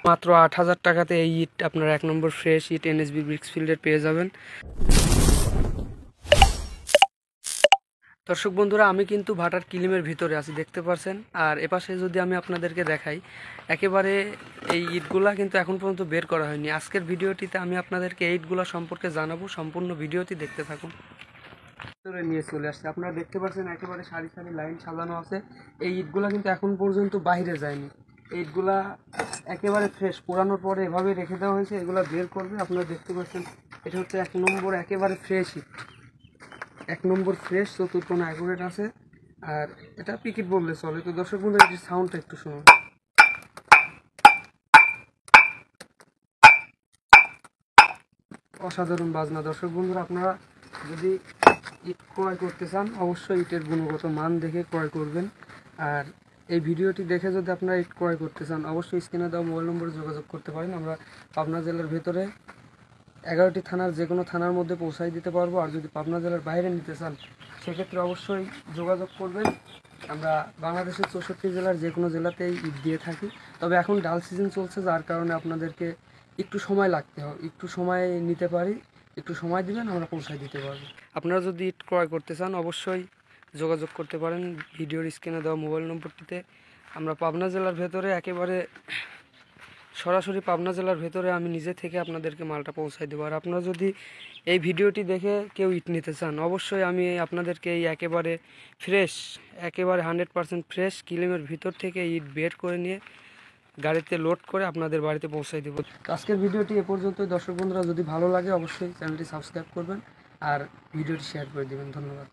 মাত্র ৮,০০০ টাকাতে এই ইট আপনারা ১ নম্বর ফ্রেশ ইট এনএসবি ব্রিক্স ফিল্ডের পেয়ে যাবেন। দর্শক বন্ধুরা, আমি কিন্তু ভাটার কিলিমের ভিতরে আছি, দেখতে পাচ্ছেন। আর এপাশে যদি আমি আপনাদেরকে দেখাই, একেবারে এই ইটগুলা কিন্তু এখন পর্যন্ত বের করা হয়নি। আজকের ভিডিওটিতে আমি আপনাদেরকে এই ইটগুলা সম্পর্কে জানাবো, সম্পূর্ণ ভিডিওটি দেখতে থাকুন। ভিতরে নিয়ে চলে আসছে, আপনারা দেখতে পাচ্ছেন একেবারে সারি সারি লাইন সাজানো আছে। এই ইটগুলা কিন্তু এখন পর্যন্ত বাইরে যায়নি। এই ইটগুলা একেবারে ফ্রেশ, পোড়ানোর পরে এভাবে রেখে দেওয়া হয়েছে, এগুলা বের করবে। আপনারা দেখতে পাচ্ছেন এটা হচ্ছে ১ নম্বর একেবারে ফ্রেশ ইট, ১ নম্বর ফ্রেশ, চতুর্কোণা অ্যাকুরেট আছে। আর এটা পিকেট বললে চলে। তো দর্শক বন্ধু, এটির সাউন্ডটা একটু শুনুন, অসাধারণ বাজনা। দর্শক বন্ধুরা, আপনারা যদি ইট ক্রয় করতে চান অবশ্যই ইটের গুণগত মান দেখে ক্রয় করবেন। আর এই ভিডিওটি দেখে যদি আপনারা ইট ক্রয় করতে চান অবশ্যই স্ক্রিনে দেওয়া মোবাইল নম্বরে যোগাযোগ করতে পারেন। আমরা পাবনা জেলার ভেতরে 11টি থানার যে কোনো থানার মধ্যে পৌঁছাই দিতে পারবো। আর যদি পাবনা জেলার বাইরে নিতে চান সেক্ষেত্রে অবশ্যই যোগাযোগ করবেন। আমরা বাংলাদেশের 64 জেলার যে কোনো জেলাতেই ইট দিয়ে থাকি। তবে এখন ডাল সিজন চলছে, যার কারণে আপনাদেরকে একটু সময় লাগতে হবে, একটু সময় নিতে পারি, একটু সময় দিবেন, আমরা পৌঁছায় দিতে পারবো। আপনারা যদি ইট ক্রয় করতে চান অবশ্যই যোগাযোগ করতে পারেন ভিডিওর স্ক্রিনে দেওয়া মোবাইল নম্বরটিতে। আমরা পাবনা জেলার ভেতরে একেবারে সরাসরি পাবনা জেলার ভেতরে আমি নিজে থেকে আপনাদেরকে মালটা পৌঁছায় দেবো। আর আপনারা যদি এই ভিডিওটি দেখে কেউ ইট নিতে চান অবশ্যই আমি আপনাদেরকে এই একেবারে ফ্রেশ, একেবারে 100% ফ্রেশ কিলিমের ভিতর থেকে ইট বের করে নিয়ে গাড়িতে লোড করে আপনাদের বাড়িতে পৌঁছায় দেবো। আজকের ভিডিওটি এ পর্যন্তই। দর্শক বন্ধুরা, যদি ভালো লাগে অবশ্যই চ্যানেলটি সাবস্ক্রাইব করবেন আর ভিডিওটি শেয়ার করে দেবেন। ধন্যবাদ।